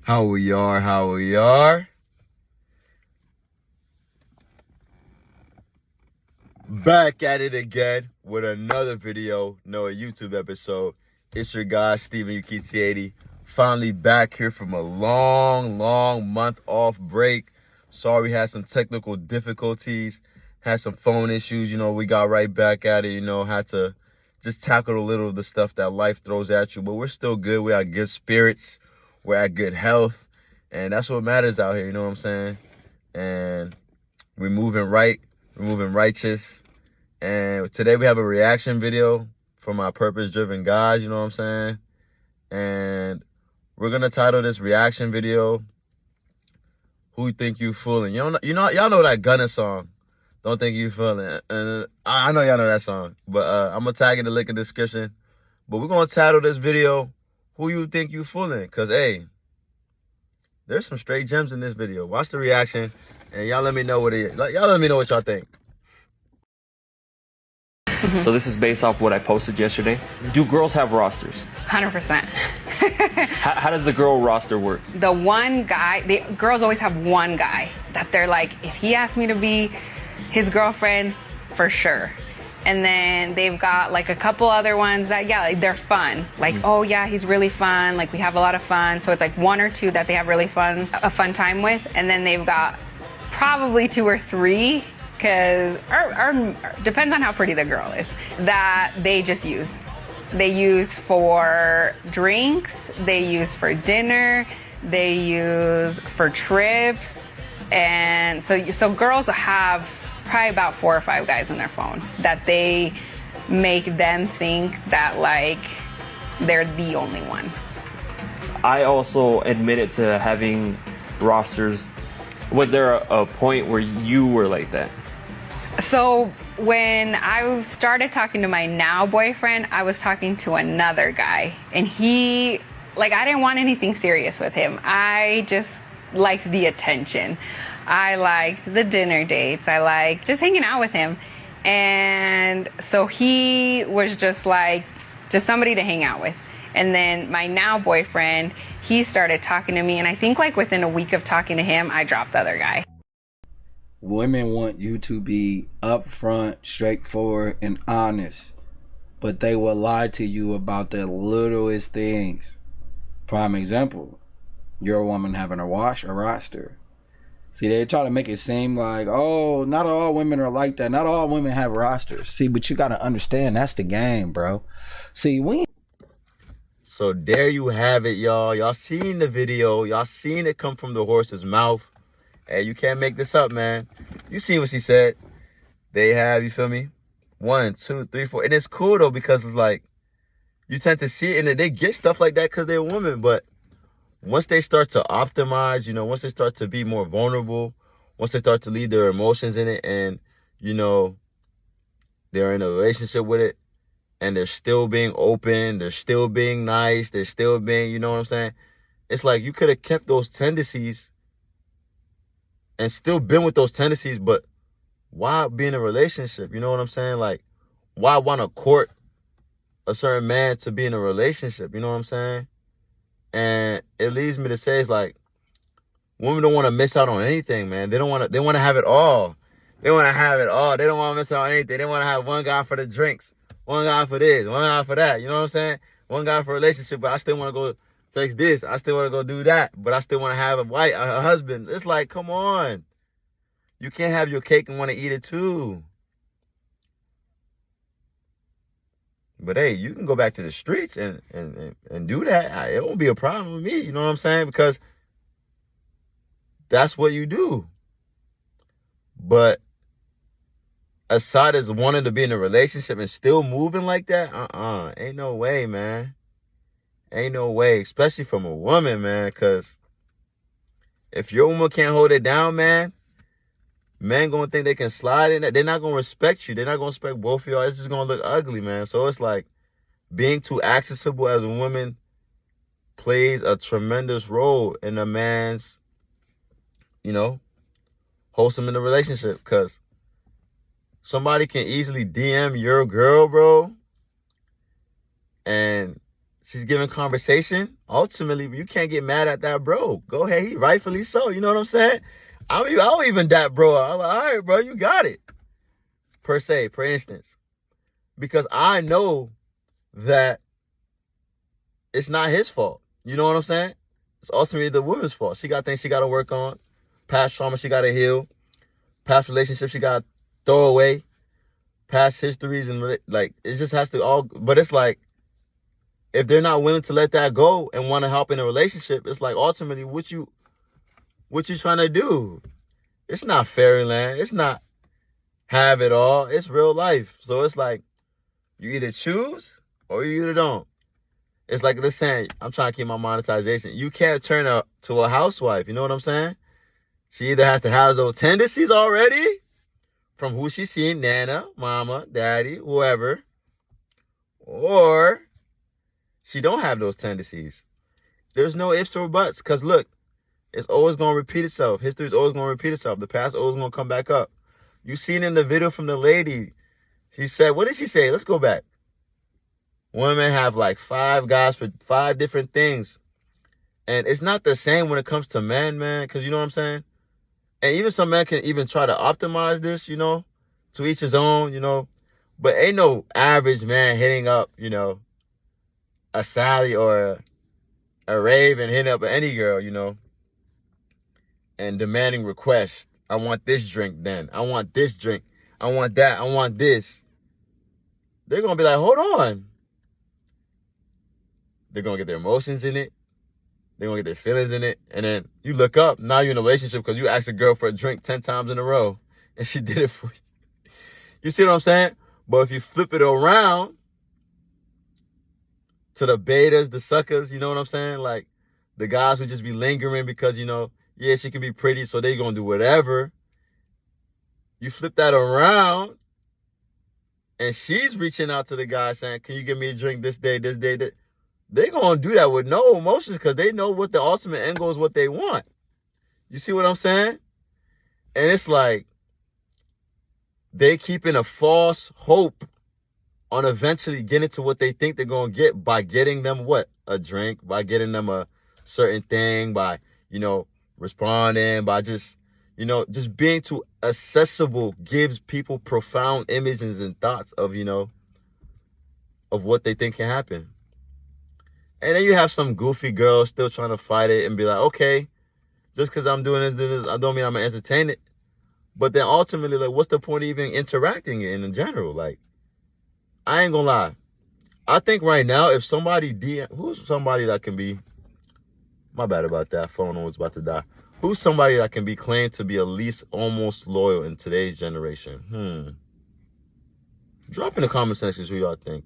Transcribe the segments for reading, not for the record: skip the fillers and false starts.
How we are. Back at it again with another video, a YouTube episode. It's your guy, Steven Ukiti80. Finally back here from a long month off break. Sorry we had some technical difficulties, had some phone issues, we got right back at it, had to just tackle a little of the stuff that life throws at you. But we're still good. We are good spirits. We're at good health. And that's what matters out here, you know what I'm saying? And we're moving right. We're moving righteous. And today we have a reaction video from our purpose-driven guys, you know what I'm saying? And we're going to title this reaction video, Who Think You Fooling? Y'all know that Gunna song, Don't Think You Fooling. And I know y'all know that song. But I'm going to tag in the link in the description. But we're going to title this video, Who You Think You Fooling? Because, hey, there's some straight gems in this video. Watch the reaction, and y'all let me know what it is. Y'all let me know what y'all think. So this is based off what I posted yesterday. Do girls have rosters? 100%. How does the girl roster work? The one guy, girls always have one guy that they're like, if he asked me to be his girlfriend, for sure. And then they've got like a couple other ones that, yeah, they're fun. Like, oh yeah, he's really fun. Like we have a lot of fun. So it's like one or two that they have really a fun time with. And then they've got probably two or three, because depends on how pretty the girl is, that they just use. They use for drinks, they use for dinner, they use for trips. And so girls have probably about 4 or 5 guys on their phone that they make them think that like they're the only one. I also admitted to having rosters. Was there a point where you were like that? So when I started talking to my now boyfriend, I was talking to another guy, and I didn't want anything serious with him. I just liked the attention. I liked the dinner dates. I liked just hanging out with him. And so he was just somebody to hang out with. And then my now boyfriend, he started talking to me, and I think like within a week of talking to him, I dropped the other guy. Women want you to be upfront, straightforward, and honest, but they will lie to you about the littlest things. Prime example, you're a woman having a roster. See, they try to make it seem like, oh, not all women are like that. Not all women have rosters. See, but you got to understand, that's the game, bro. See, So there you have it, y'all. Y'all seen the video. Y'all seen it come from the horse's mouth. Hey, you can't make this up, man. You seen what she said. They have, you feel me? 1, 2, 3, 4. And it's cool, though, because it's like, you tend to see it, and they get stuff like that because they're a woman. But once they start to optimize, once they start to be more vulnerable, once they start to leave their emotions in it, and, they're in a relationship with it, and they're still being open, they're still being nice, they're still being, you know what I'm saying? It's like you could have kept those tendencies and still been with those tendencies, but why be in a relationship? You know what I'm saying? Like, why want to court a certain man to be in a relationship? You know what I'm saying? And it leads me to say, it's like, women don't want to miss out on anything, man. They want to have it all. They want to have it all. They don't want to miss out on anything. They want to have one guy for the drinks, one guy for this, one guy for that. You know what I'm saying? One guy for a relationship, but I still want to go text this. I still want to go do that, but I still want to have a husband. It's like, come on. You can't have your cake and want to eat it too. But hey, you can go back to the streets and do that. It won't be a problem with me. You know what I'm saying? Because that's what you do. But aside as wanting to be in a relationship and still moving like that, ain't no way, man. Ain't no way, especially from a woman, man, because if your woman can't hold it down, man gonna think they can slide in that. They're not gonna respect you. They're not gonna respect both of y'all. It's just gonna look ugly, man. So it's like being too accessible as a woman plays a tremendous role in a man's, wholesome in a relationship, because somebody can easily DM your girl, bro, and she's giving conversation. Ultimately, you can't get mad at that bro. Go ahead, he rightfully so. You know what I'm saying? I'll even that bro. I'm like, all right, bro, you got it. Per instance. Because I know that it's not his fault. You know what I'm saying? It's ultimately the woman's fault. She got things she got to work on. Past trauma she got to heal. Past relationships she got to throw away. Past histories and like, it just has to all, but it's like, if they're not willing to let that go and want to help in a relationship, it's like ultimately what you trying to do? It's not fairyland. It's not have it all. It's real life. So it's like you either choose or you either don't. It's like this saying, I'm trying to keep my monetization. You can't turn her to a housewife. You know what I'm saying? She either has to have those tendencies already from who she's seeing, Nana, mama, daddy, whoever, or she don't have those tendencies. There's no ifs or buts. Because look, it's always going to repeat itself. History is always going to repeat itself. The past always going to come back up. You seen in the video from the lady. She said, what did she say? Let's go back. Women have like 5 guys for 5 different things. And it's not the same when it comes to men, man. Because you know what I'm saying? And even some men can even try to optimize this, you know, to each his own, you know. But ain't no average man hitting up, you know, a Sally or a Rave and hitting up any girl, you know, and demanding requests. I want this drink then. I want this drink. I want that. I want this. They're going to be like, hold on. They're going to get their emotions in it. They're going to get their feelings in it. And then you look up. Now you're in a relationship because you asked a girl for a drink 10 times in a row. And she did it for you. You see what I'm saying? But if you flip it around to the betas, the suckers, you know what I'm saying? Like the guys who just be lingering because, you know, yeah, she can be pretty, so they going to do whatever. You flip that around, and she's reaching out to the guy saying, can you give me a drink this day, this day, that? They're going to do that with no emotions because they know what the ultimate end goal is, what they want. You see what I'm saying? And it's like they keeping a false hope on eventually getting to what they think they're going to get by getting them what? A drink, by getting them a certain thing, by, you know, responding, by just, you know, just being too accessible gives people profound images and thoughts of, you know, of what they think can happen. And then you have some goofy girl still trying to fight it and be like, okay, just because I'm doing this, I don't mean I'm going to entertain it. But then ultimately, like, what's the point of even interacting in general? Like, I ain't going to lie. I think right now, if somebody who's somebody that can be, my bad about that, phone was about to die. Who's somebody that can be claimed to be at least almost loyal in today's generation? Drop in the comment sections who y'all think.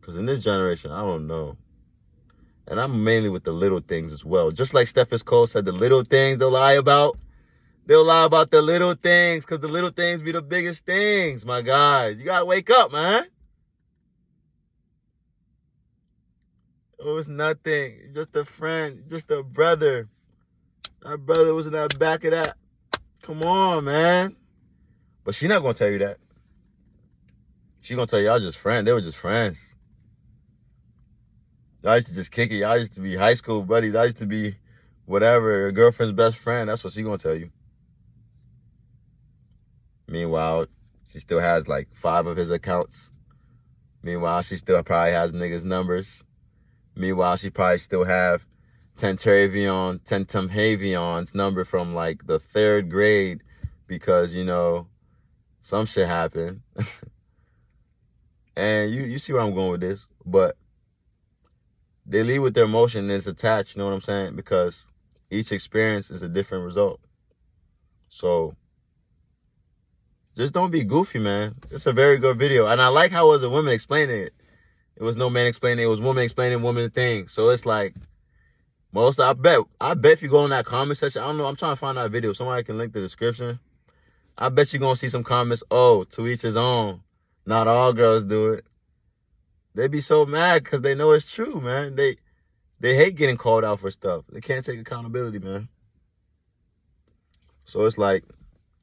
Because in this generation, I don't know. And I'm mainly with the little things as well. Just like Stephen Cole said, the little things they'll lie about. They'll lie about the little things because the little things be the biggest things, my guys. You got to wake up, man. Oh, it's nothing. Just a friend. Just a brother. That brother was in that back of that. Come on, man. But she not going to tell you that. She going to tell y'all just friends. They were just friends. Y'all used to just kick it. Y'all used to be high school buddies. Y'all used to be whatever, your girlfriend's best friend. That's what she going to tell you. Meanwhile, she still has like 5 of his accounts. Meanwhile, she still probably has niggas' numbers. Meanwhile, she probably still have Tentavion number from like the 3rd grade because, you know, some shit happened. And you see where I'm going with this. But they lead with their emotion and it's attached, you know what I'm saying? Because each experience is a different result. So just don't be goofy, man. It's a very good video. And I like how it was a woman explaining it. It was no man explaining it. It was woman explaining woman thing. So it's like, I bet if you go in that comment section, I don't know, I'm trying to find that video. Somebody can link the description. I bet you're going to see some comments, oh, to each his own. Not all girls do it. They be so mad because they know it's true, man. They hate getting called out for stuff. They can't take accountability, man. So it's like,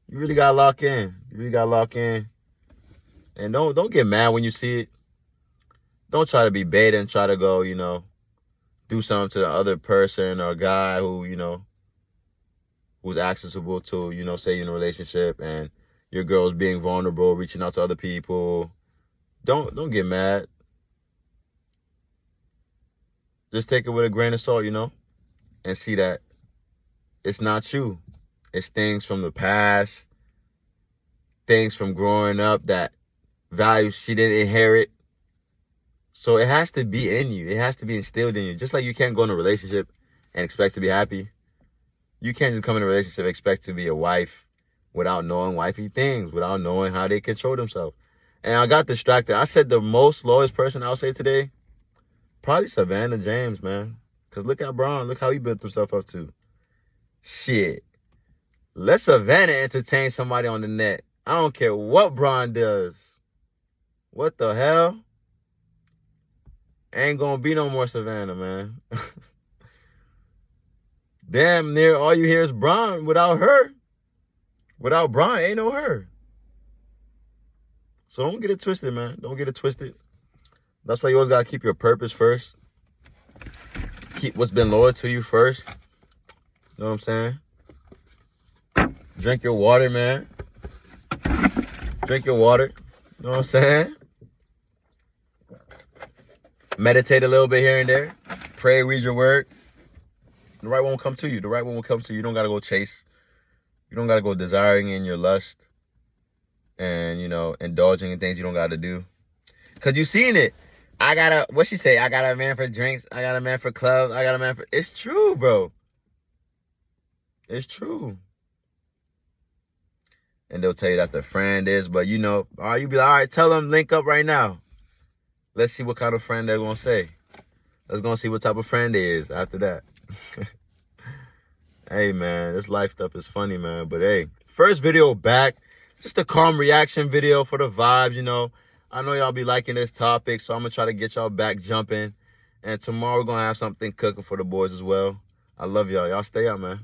you really got to lock in. You really got to lock in. And don't get mad when you see it. don't try to be beta and try to go, you know, do something to the other person or guy who, you know, who's accessible to, you know, say you're in a relationship and your girl's being vulnerable, reaching out to other people. Don't get mad. Just take it with a grain of salt, you know, and see that it's not you. It's things from the past, things from growing up, that values she didn't inherit. So it has to be in you. It has to be instilled in you. Just like you can't go in a relationship and expect to be happy. You can't just come in a relationship and expect to be a wife without knowing wifey things, without knowing how they control themselves. And I got distracted. I said the most lowest person I'll say today, probably Savannah James, man. Because look at Bron. Look how he built himself up to. Shit. Let Savannah entertain somebody on the net. I don't care what Bron does. What the hell? Ain't gonna be no more Savannah, man. Damn near all you hear is Bron without her. Without Bron, ain't no her. So don't get it twisted, man. Don't get it twisted. That's why you always gotta keep your purpose first. Keep what's been loyal to you first. You know what I'm saying? Drink your water, man. Drink your water. You know what I'm saying? Meditate a little bit here and there. Pray, read your word. The right one will come to you. The right one will come to you. You don't got to go chase. You don't got to go desiring in your lust and, you know, indulging in things you don't got to do. Because you seen it. What she say? I got a man for drinks. I got a man for clubs. I got a man for... It's true, bro. It's true. And they'll tell you that the friend is, but you know, all right, you be like, all right, tell them, link up right now. Let's see what kind of friend they're going to say. Let's go see what type of friend they is after that. Hey, man, this life stuff is funny, man. But, hey, first video back. Just a calm reaction video for the vibes, you know. I know y'all be liking this topic, so I'm going to try to get y'all back jumping. And tomorrow we're going to have something cooking for the boys as well. I love y'all. Y'all stay up, man.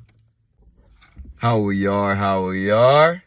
How we are.